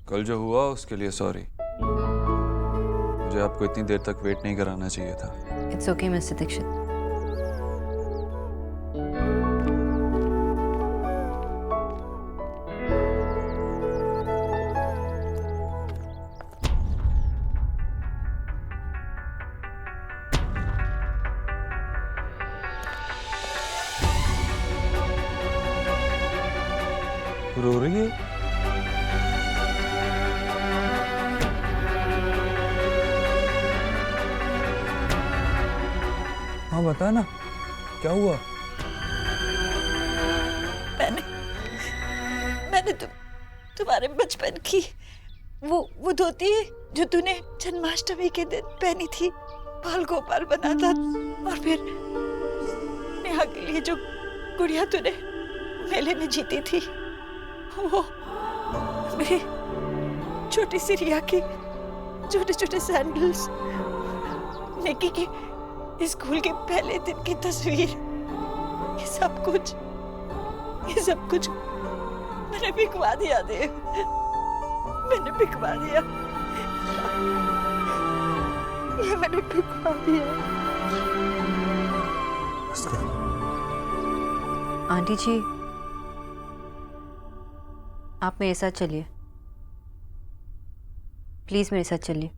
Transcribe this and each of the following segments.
कल जो हुआ उसके लिए सॉरी। मुझे आपको इतनी देर तक वेट नहीं कराना चाहिए था। It's okay mister Dikshit. रो रही है? हाँ बता ना, क्या हुआ? मैंने तुम्हारे बचपन की वो धोती जो तूने जन्माष्टमी के दिन पहनी थी, बाल गोपाल बना था, और फिर नेहा के लिए जो गुड़िया तूने मेले में जीती थी, वो मेरी छोटी सी रिया की छोटे छोटे सैंडल्स, निकी की स्कूल के पहले दिन की तस्वीर, ये सब कुछ मैंने बिकवा दिया देव, मैंने बिकवा दिया, ये मैंने बिकवा दिया। आंटी जी, आप मेरे साथ चलिए, प्लीज मेरे साथ चलिए।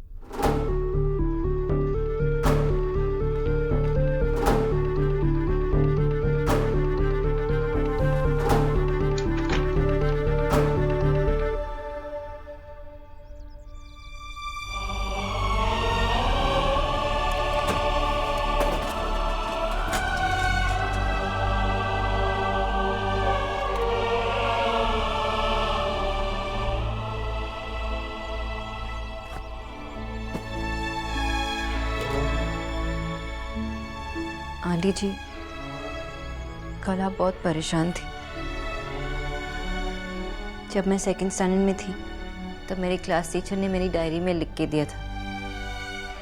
आंटी जी, कल आप बहुत परेशान थी। जब मैं सेकंड स्टैंडर्ड में थी तब मेरे क्लास टीचर ने मेरी डायरी में लिख के दिया था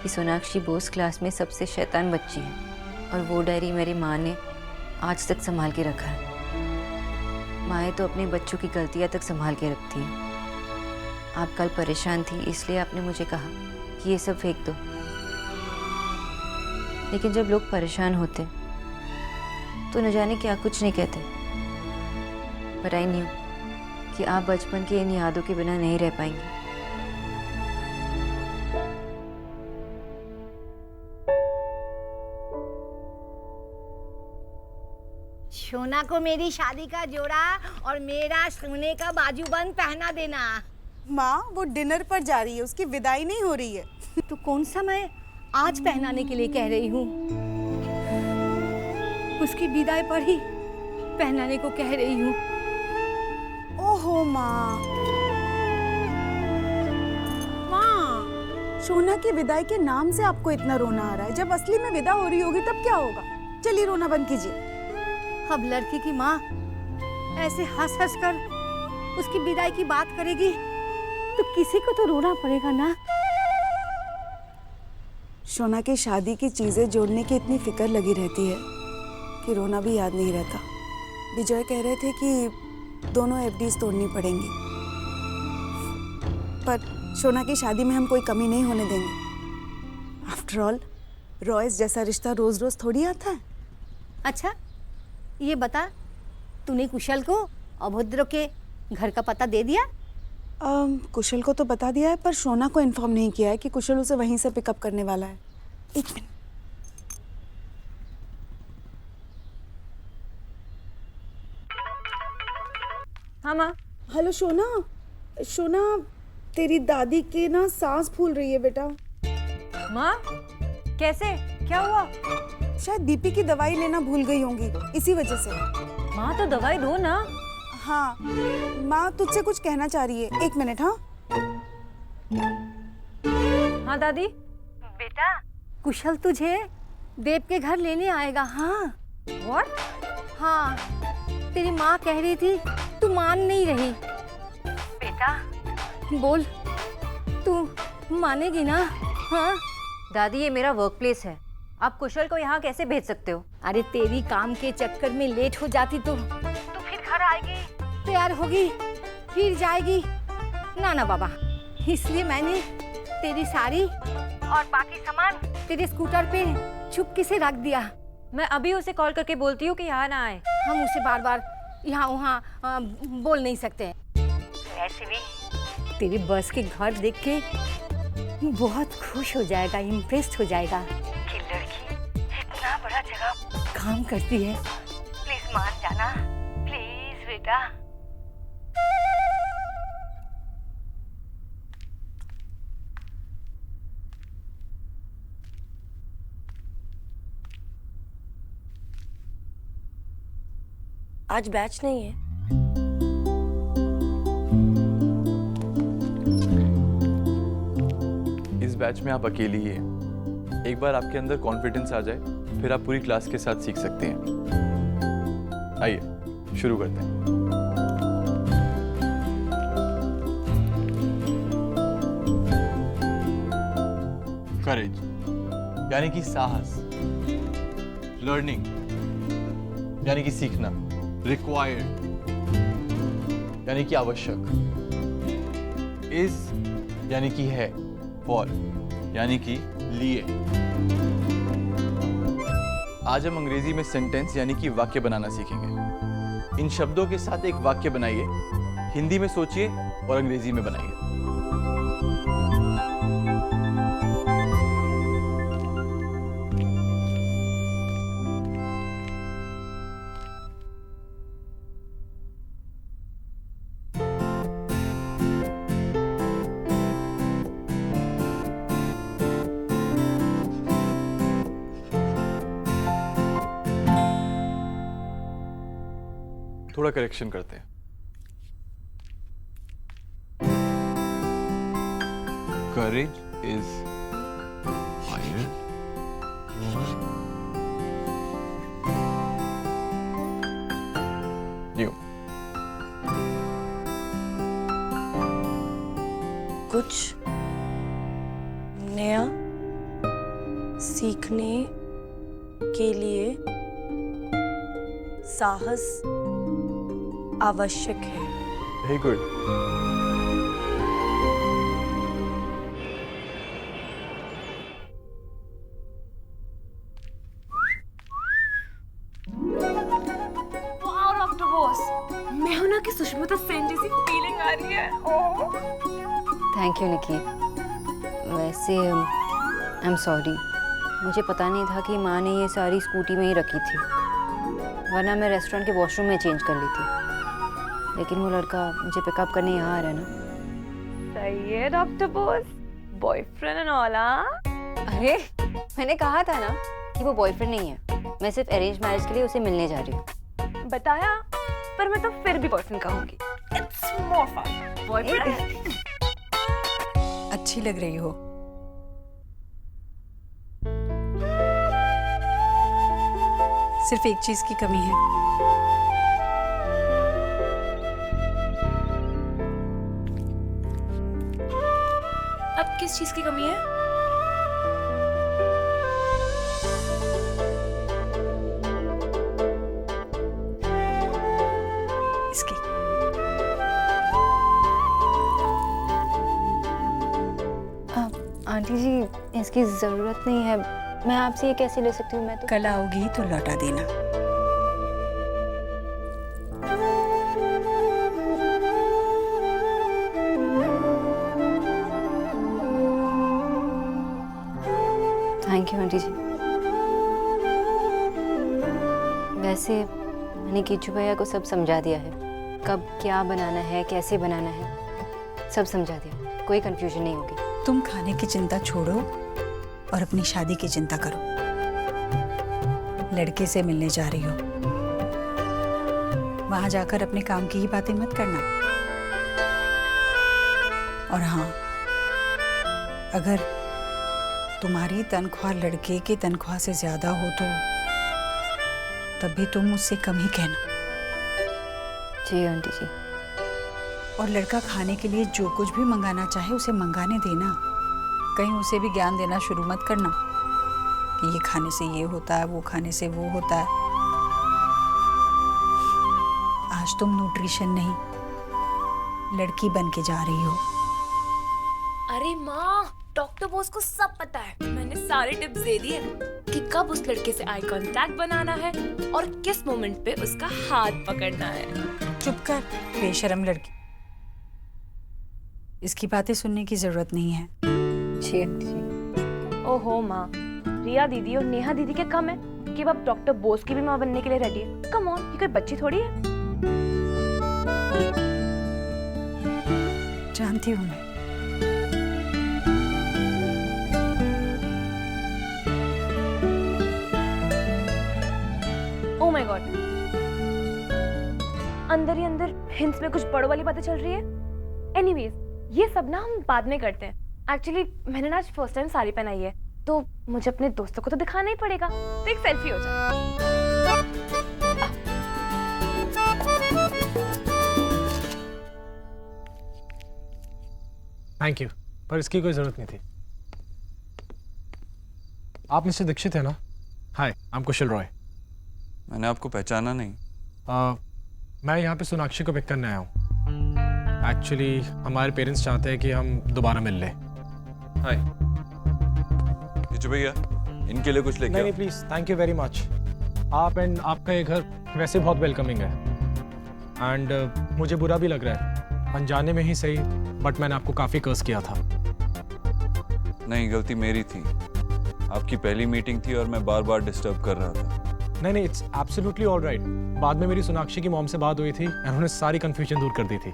कि सोनाक्षी बोस क्लास में सबसे शैतान बच्ची है, और वो डायरी मेरी माँ ने आज तक संभाल के रखा है। माएँ तो अपने बच्चों की गलतियाँ तक संभाल के रखती हैं। आप कल परेशान थी इसलिए आपने मुझे कहा कि ये सब फेंक दो, लेकिन जब लोग परेशान होते तो न जाने क्या कुछ नहीं कहते। पर आई न्यू कि आप बचपन की इन यादों के बिना नहीं रह पाएंगे। सोना को मेरी शादी का जोड़ा और मेरा सोने का बाजूबंद पहना देना। माँ, वो डिनर पर जा रही है, उसकी विदाई नहीं हो रही है। तो कौन सा मैं आज पहनाने के लिए कह रही हूँ, उसकी विदाई पर ही पहनाने को कह रही हूँ। ओहो माँ, सोना की विदाई के नाम से आपको इतना रोना आ रहा है, जब असली में विदा हो रही होगी तब क्या होगा? चलिए रोना बंद कीजिए। अब लड़की की माँ ऐसे हंस हंस कर उसकी विदाई की बात करेगी तो किसी को तो रोना पड़ेगा ना। सोना की शादी की चीजें जोड़ने की इतनी फिक्र लगी रहती है कि रोना भी याद नहीं रहता। विजय कह रहे थे कि दोनों एफडीज तोड़नी पड़ेंगी, पर सोना की शादी में हम कोई कमी नहीं होने देंगे। आफ्टर ऑल रॉयस जैसा रिश्ता रोज रोज थोड़ी आता है। अच्छा ये बता, तूने कुशल को अभद्र के घर का पता दे दिया? कुशल को तो बता दिया है, पर सोना को इन्फॉर्म नहीं किया है कि कुशल उसे वहीं से पिकअप करने वाला है। एक मिनट। हाँ माँ। हेलो सोना, सोना तेरी दादी की ना सांस फूल रही है बेटा। माँ कैसे, क्या हुआ? शायद बीपी की दवाई लेना भूल गई होंगी, इसी वजह से। माँ तो दवाई दो ना। हाँ माँ तुझसे कुछ कहना चाह रही है, एक मिनट। हाँ हाँ दादी। बेटा कुशल तुझे देव के घर लेने आएगा। हाँ। What? हाँ तेरी माँ कह रही थी, तू मान नहीं रही। बेटा बोल, तू मानेगी ना? हाँ दादी ये मेरा वर्क प्लेस है, आप कुशल को यहाँ कैसे भेज सकते हो? अरे तेरी काम के चक्कर में लेट हो जाती तो फिर घर आएगी, तैयार होगी, फिर जाएगी, ना ना बाबा, इसलिए मैंने तेरी साड़ी और बाकी सामान तेरे स्कूटर पे चुपके से रख दिया। मैं अभी उसे कॉल करके बोलती हूँ कि यहाँ ना आए। हम उसे बार बार यहाँ वहाँ बोल नहीं सकते। ऐसे भी तेरी बस के घर देख के बहुत खुश हो जाएगा, इम्प्रेस्ड हो जाएगा कि लड़की इतना बड़ा जगह काम करती है। प्लीज मान जाना, प्लीज बेटा। आज बैच नहीं है। इस बैच में आप अकेली ही हैं। एक बार आपके अंदर कॉन्फिडेंस आ जाए, फिर आप पूरी क्लास के साथ सीख सकते हैं। आइए शुरू करते हैं। करेज यानी कि साहस, लर्निंग यानी कि सीखना, रिक्वायर्ड यानी कि आवश्यक, इज यानी कि है, फॉर यानी कि लिए। आज हम अंग्रेजी में सेंटेंस यानी कि वाक्य बनाना सीखेंगे। इन शब्दों के साथ एक वाक्य बनाइए, हिंदी में सोचिए और अंग्रेजी में बनाइए। थोड़ा करेक्शन करते हैं। Courage is fire. New. कुछ नया सीखने के लिए साहस आवश्यक है। Very good. मैं हूं ना कि सुष्मिता सेन जैसी फीलिंग आ रही है। थैंक यू निकी। वैसे आई एम सॉरी, मुझे पता नहीं था कि माँ ने ये सारी स्कूटी में ही रखी थी, वरना मैं रेस्टोरेंट के वॉशरूम में चेंज कर ली थी। लेकिन वो लड़का मुझे पिकअप करने यहाँ आ रहा है ना। सही है doctor Bose, boyfriend and all. अरे मैंने कहा था ना कि वो बॉयफ्रेंड नहीं है, मैं सिर्फ अरेंज मैरिज के लिए उसे मिलने जा रही हूँ। बताया, पर मैं तो फिर भी बॉयफ्रेंड कहूंगी। It's more fun. बॉयफ्रेंड। अच्छी लग रही हो। सिर्फ एक चीज की कमी है। अब किस चीज की कमी है? इसकी। आंटी जी इसकी ज़रूरत नहीं है, मैं आपसे ये कैसे ले सकती हूँ? मैं तो कल आओगी तो लौटा देना। थैंक यू आंटी जी। वैसे मैंने कीचू भैया को सब समझा दिया है, कब क्या बनाना है, कैसे बनाना है, सब समझा दिया। कोई कंफ्यूजन नहीं होगी। तुम खाने की चिंता छोड़ो और अपनी शादी की चिंता करो। लड़के से मिलने जा रही हो, वहां जाकर अपने काम की ही बातें मत करना। और हाँ, अगर तुम्हारी तनख्वाह लड़के की तनख्वाह से ज्यादा हो तो तब भी तुम मुझसे कम ही कहना। जी आंटी जी। और लड़का खाने के लिए जो कुछ भी मंगाना चाहे उसे मंगाने देना। कहीं उसे भी ज्ञान देना शुरू मत करना कि ये खाने से ये होता है, वो खाने से वो होता है। आज तुम न्यूट्रिशन नहीं लड़की बन के जा रही हो। अरे माँ, डॉक्टर बोस को सब पता है। मैंने सारे टिप्स दे दिए कि कब उस लड़के से आई कांटेक्ट बनाना है और किस मोमेंट पे उसका हाथ पकड़ना है। चुप कर, बेशरम लड़की। इसकी बातें सुनने की जरूरत नहीं है। जी आंटी। ओहो माँ, रिया दीदी और नेहा दीदी के कम है कि अब डॉक्टर बोस की भी माँ बनने के लिए रेडी है। कम ऑन, ये कोई बच्ची थोड़ी है। जानती हूँ मैं। ओह माय गॉड, अंदर ही अंदर हिंस में कुछ बड़ों वाली बातें चल रही है। एनीवेज, ये सब ना हम बाद में करते हैं। एक्चुअली मैंने ना आज फर्स्ट टाइम साड़ी पहनाई है, तो मुझे अपने दोस्तों को तो दिखाना ही पड़ेगा। तो एक सेल्फी हो जाए। थैंक यू, पर इसकी कोई ज़रूरत नहीं थी। आप मिस्टर दीक्षित है ना? हाय, आई एम कुशल रॉय। मैंने आपको पहचाना नहीं। मैं यहाँ पे सोनाक्षी को पिक करने आया हूँ। एक्चुअली हमारे पेरेंट्स चाहते हैं कि हम दोबारा मिल लें। हाय, ये भैया, इनके लिए कुछ लेके नहीं आओ। Please, thank you very much. आप एंड आपका ये घर वैसे बहुत वेलकमिंग है एंड मुझे बुरा भी लग रहा है, अनजाने में ही सही, बट मैंने आपको काफ़ी कर्स किया था। नहीं, गलती मेरी थी। आपकी पहली मीटिंग थी और मैं बार बार डिस्टर्ब कर रहा था। नहीं, इट्स एब्सोल्युटली ऑल राइट। बाद में मेरी सोनाक्षी की मॉम से बात हुई थी और उन्होंने सारी कंफ्यूजन दूर कर दी थी।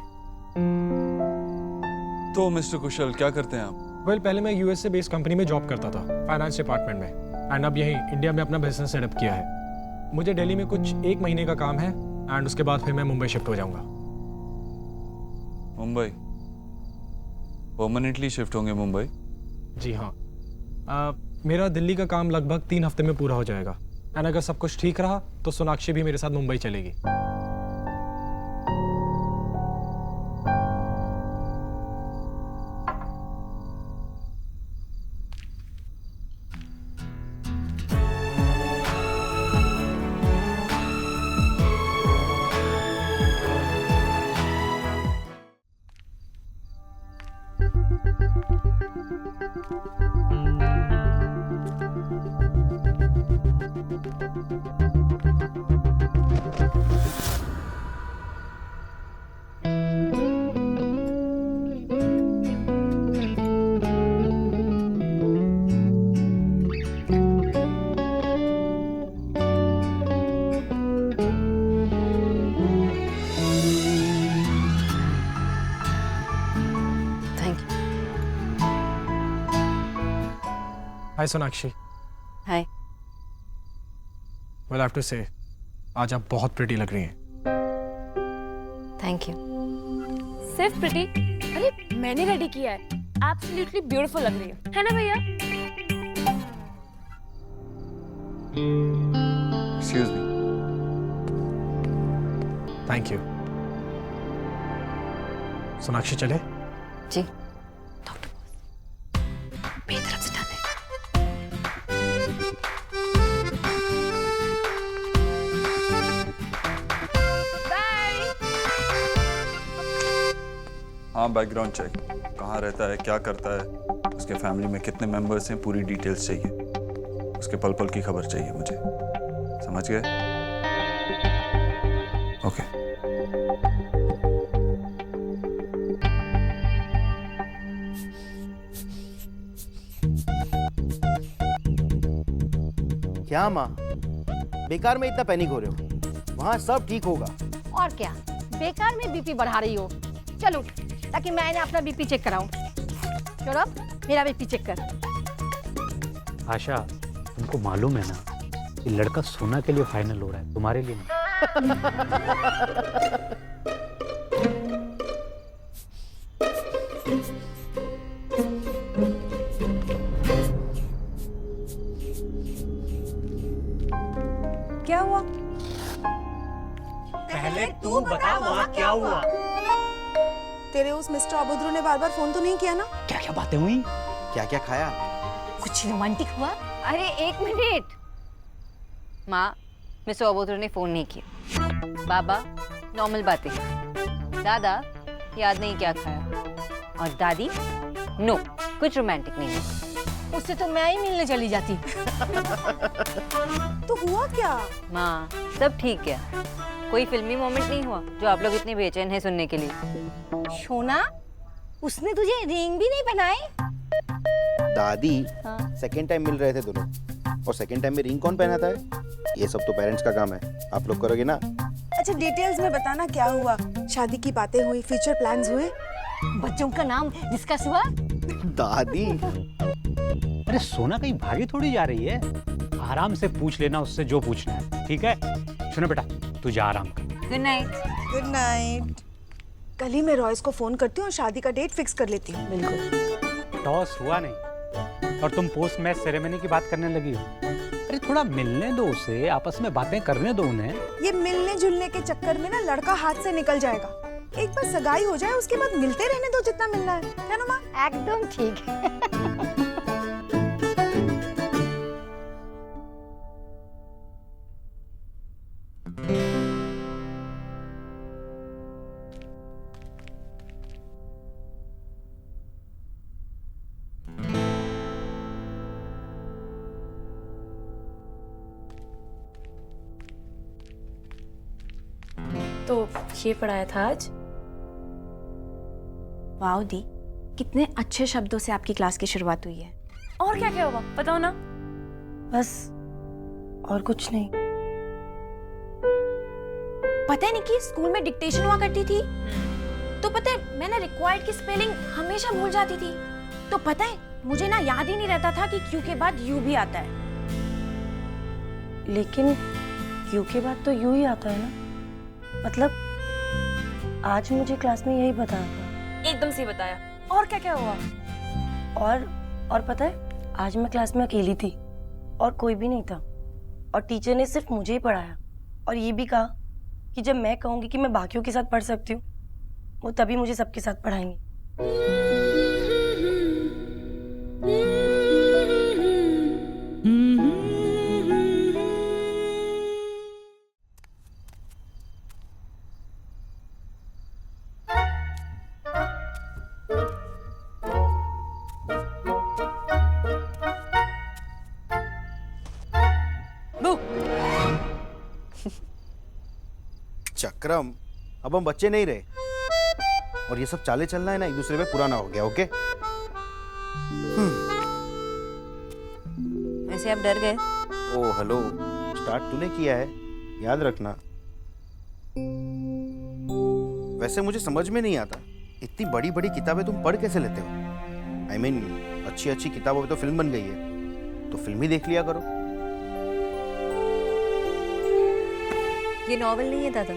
तो मिस्टर कुशल, क्या करते हैं आप? वेल, पहले मैं यूएस से बेस्ड कंपनी में जॉब करता था, फाइनेंस डिपार्टमेंट में, एंड अब यहीं इंडिया में अपना बिजनेस सेटअप किया है। मुझे दिल्ली में कुछ 1 महीने का काम है एंड उसके बाद फिर मैं मुंबई शिफ्ट हो जाऊंगा। मुंबई? परमानेंटली शिफ्ट होंगे मुंबई? जी हाँ। मेरा दिल्ली का काम लगभग 3 हफ्ते में पूरा हो जाएगा एंड अगर सब कुछ ठीक रहा तो सोनाक्षी भी मेरे साथ मुंबई चलेगी। हाय सोनाक्षी। हाय। वेल, आई हैव टू से आज आप बहुत प्रिटी लग रही हैं। Thank you. सिर्फ प्रिटी? अरे मैंने रेडी किया है। एब्सोल्युटली ब्यूटीफुल लग रही है ना भैया? Excuse me. Thank you. Sonakshi चले? जी। डॉक्टर मेरी तरफ से जाने। हाँ, बैकग्राउंड चेक। कहाँ रहता है, क्या करता है, उसके फैमिली में कितने मेंबर्स हैं, पूरी डिटेल्स चाहिए। उसके पल पल की खबर चाहिए मुझे। समझ गए? ओके। क्या माँ, बेकार में इतना पैनिक हो रहे हो? वहाँ सब ठीक होगा। और क्या, बेकार में बीपी बढ़ा रही हो? चलो ताकि मैंने अपना बीपी चेक कराऊं। सौरभ, मेरा बीपी चेक कर। आशा, तुमको मालूम है ना कि लड़का सोना के लिए फाइनल हो रहा है, तुम्हारे लिए नहीं। क्या हुआ? पहले तू बता वहाँ क्या हुआ? तेरे उस मिस्टर अबुद्रू ने बार बार फोन तो नहीं किया ना? क्या क्या बातें हुई? क्या क्या खाया? कुछ रोमांटिक हुआ? अरे 1 मिनट। माँ, मिस्टर अबोधर ने फोन नहीं किया। बाबा, नॉर्मल बातें। दादा, याद नहीं क्या खाया। और दादी, नो, कुछ रोमांटिक नहीं है। उससे तो मैं ही मिलने चली जाती। तो हुआ क्या? माँ, सब ठीक है। कोई फिल्मी मोमेंट नहीं हुआ जो आप लोग इतने बेचैन हैं सुनने के लिए। सोना, उसने तुझे रिंग भी नहीं पहनाई? दादी, हाँ। सेकेंड टाइम मिल रहे थे दोनों, और सेकेंड टाइम में रिंग कौन पहनाता है? ये सब तो पेरेंट्स का काम है, आप लोग करोगे ना? अच्छा डिटेल्स में बताना, क्या हुआ? शादी की बातें हुई, फ्यूचर प्लान्स हुए? बच्चों का नाम डिस्कस हुआ? दादी, अरे सोना कहीं भागी थोड़ी जा रही है, आराम से पूछ लेना उससे जो पूछना है, ठीक है? सुनो बेटा, तू जा आराम कर। Good night. Good night. कल ही मैं रॉयस को फोन करती हूँ और शादी का डेट फिक्स कर लेती हूँ। बिल्कुल। टॉस हुआ नहीं और तुम पोस्ट मैच सेरेमनी की बात करने लगी हो। अरे थोड़ा मिलने दो उसे, आपस में बातें करने दो उन्हें। ये मिलने जुलने के चक्कर में ना लड़का हाथ से निकल जाएगा। एक बार सगाई हो जाए उसके बाद मिलते रहने दो जितना मिलना है, क्या नुमा? एकदम ठीक है। तो ये पढ़ाया था आज। वाओ दी, कितने अच्छे शब्दों से आपकी क्लास की शुरुआत हुई है। और क्या क्या हुआ बताओ ना। बस और कुछ नहीं। पता है निकी, स्कूल में डिक्टेशन हुआ करती थी, तो पता है मैंने रिक्वायर्ड की स्पेलिंग हमेशा भूल जाती थी। तो पता है मुझे ना याद ही नहीं रहता था कि क्यू के बाद यू भी आता है। लेकिन क्यू के बाद तो यू ही आता है ना, मतलब आज मुझे क्लास में यही बताया था। एकदम से बताया। और क्या क्या हुआ? और पता है आज मैं क्लास में अकेली थी और कोई भी नहीं था, और टीचर ने सिर्फ मुझे ही पढ़ाया और ये भी कहा कि जब मैं कहूँगी कि मैं बाकियों के साथ पढ़ सकती हूँ, वो तभी मुझे सबके साथ पढ़ाएंगे। चक्रम, अब हम बच्चे नहीं रहे, और ये सब चाले चलना है ना एक दूसरे पे पुराना हो गया। ओके? वैसे आप डर गए? ओ हेलो, स्टार्ट तूने किया है, याद रखना। वैसे मुझे समझ में नहीं आता, इतनी बड़ी बड़ी किताबें तुम पढ़ कैसे लेते हो? I mean, अच्छी अच्छी किताबों पे तो फिल्म बन गई है, तो फिल्म ही देख लिया करो। ये नॉवेल नहीं है दादा,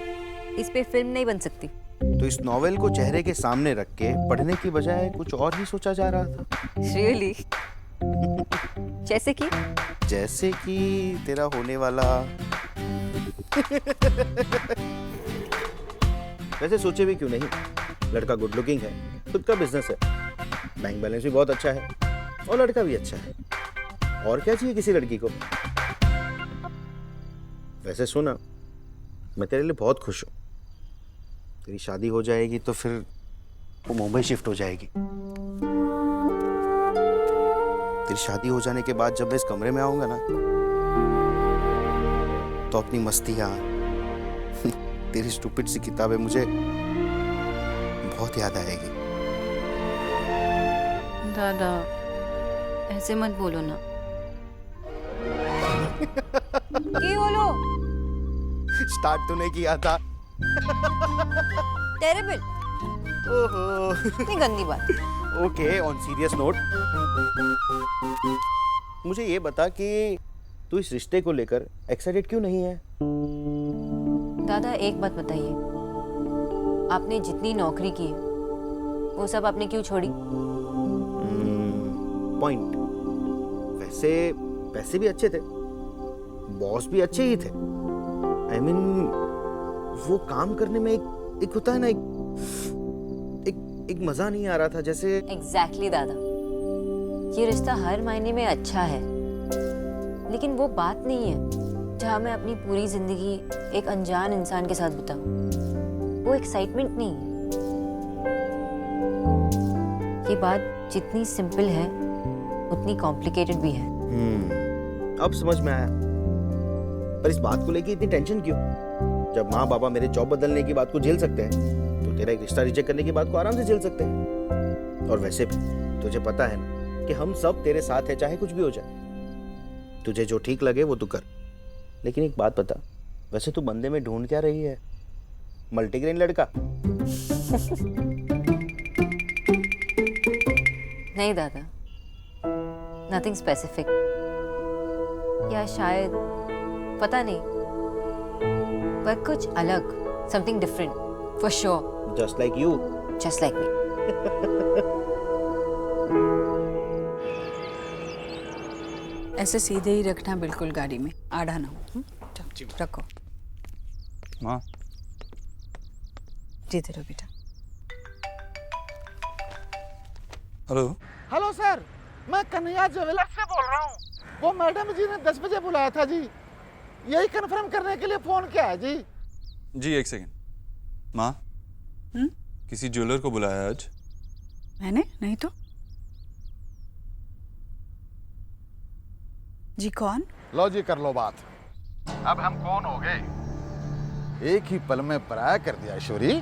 इस पे फिल्म नहीं बन सकती। तो इस नॉवेल को चेहरे के सामने रख के पढ़ने की बजाय कुछ और ही सोचा जा रहा था। Really? जैसे कि तेरा होने वाला वैसे सोचे भी क्यों नहीं, लड़का गुड लुकिंग है, खुद का बिजनेस है, बैंक बैलेंस भी बहुत अच्छा है, और लड़का भी अच्छा है। और क्या चाहिए किसी लड़की को? वैसे सुना, मैं तेरे लिए बहुत खुश हूँ। तेरी शादी हो जाएगी तो फिर वो मुंबई शिफ्ट हो जाएगी। तेरी शादी हो जाने के बाद जब मैं इस कमरे में आऊंगा ना, तो अपनी मस्तियाँ, तेरी स्टूपिड सी किताबें मुझे बहुत याद आएगी। दादा ऐसे मत बोलो ना। की बोलो? स्टार्ट तूने किया था। टेरिबल। ओहो, इतनी गंदी बात। ओके, ऑन सीरियस नोट, मुझे ये बता कि तू इस रिश्ते को लेकर एक्साइटेड क्यों नहीं है? दादा एक बात बताइए, आपने जितनी नौकरी की है वो सब आपने क्यों छोड़ी? पॉइंट। वैसे पैसे भी अच्छे थे, बॉस भी अच्छे ही थे। I mean, वो काम करने में एक होता है ना, एक मजा नहीं आ रहा था जैसे। एग्जैक्टली दादा, ये रिश्ता हर मायने में अच्छा है, लेकिन वो बात नहीं है जहाँ मैं अपनी पूरी जिंदगी एक अनजान इंसान के साथ बिताऊं। वो एक्साइटमेंट नहीं है। ये बात जितनी सिंपल है उतनी कॉम्प्लिकेटेड भी है। अब समझ में आया। पर इस बात को लेके इतनी टेंशन क्यों? जब माँ बाबा मेरे जॉब बदलने की बात को झेल सकते हैं तो तेरा एक रिश्ता रिजेक्ट करने की बात को आराम से झेल सकते हैं। और वैसे भी तुझे पता है ना कि हम सब तेरे साथ हैं चाहे कुछ भी हो जाए। तुझे जो ठीक लगे वो तू कर। लेकिन एक बात बता, वैसे तू बंदे में ढूंढ क्या रही है? मल्टीग्रेन लड़का? नहीं दादा, नथिंग स्पेसिफिक, या शायद पता नहीं, पर कुछ अलग, something different for sure. Just like you. Just like me. ऐसे सीधे ही रखना बिल्कुल गाड़ी में, आड़ा ना हो। रखो। माँ जीते रहो बेटा। हेलो। हेलो सर, मैं कन्हैया ज्वेलर्स से बोल रहा हूँ। वो मैडम जी ने 10 बजे बुलाया था जी, यही कंफर्म करने के लिए फोन किया है जी। जी एक सेकेंड। माँ, किसी ज्वेलर को बुलाया है आज? मैंने नहीं तो। जी कौन? लो जी कर लो बात। अब हम कौन हो गए? एक ही पल में पराया कर दिया ईश्वरी।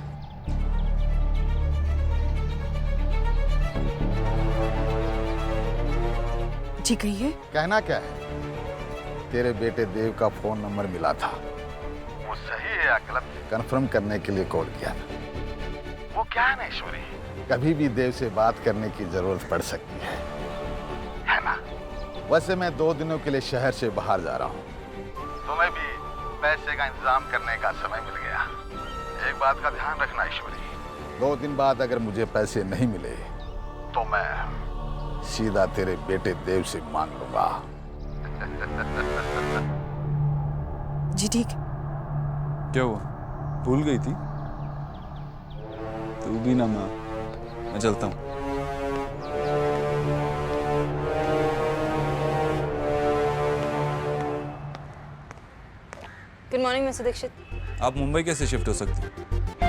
जी कहिए। कहना क्या है, तेरे बेटे देव का फोन नंबर मिला था, वो सही है या गलत कंफर्म करने के लिए कॉल किया था। वो क्या है ना ईश्वरी, कभी भी देव से बात करने की जरूरत पड़ सकती है ना? वैसे मैं 2 दिनों के लिए शहर से बाहर जा रहा हूँ, तुम्हें भी पैसे का इंतजाम करने का समय मिल गया। एक बात का ध्यान रखना ईश्वरी, 2 दिन बाद अगर मुझे पैसे नहीं मिले तो मैं सीधा तेरे बेटे देव से मांग लूंगा। जी ठीक। क्या हुआ, भूल गई थी? तू भी ना माँ, मैं चलता हूँ। Good morning mister Dikshit. आप मुंबई कैसे शिफ्ट हो सकती हैं?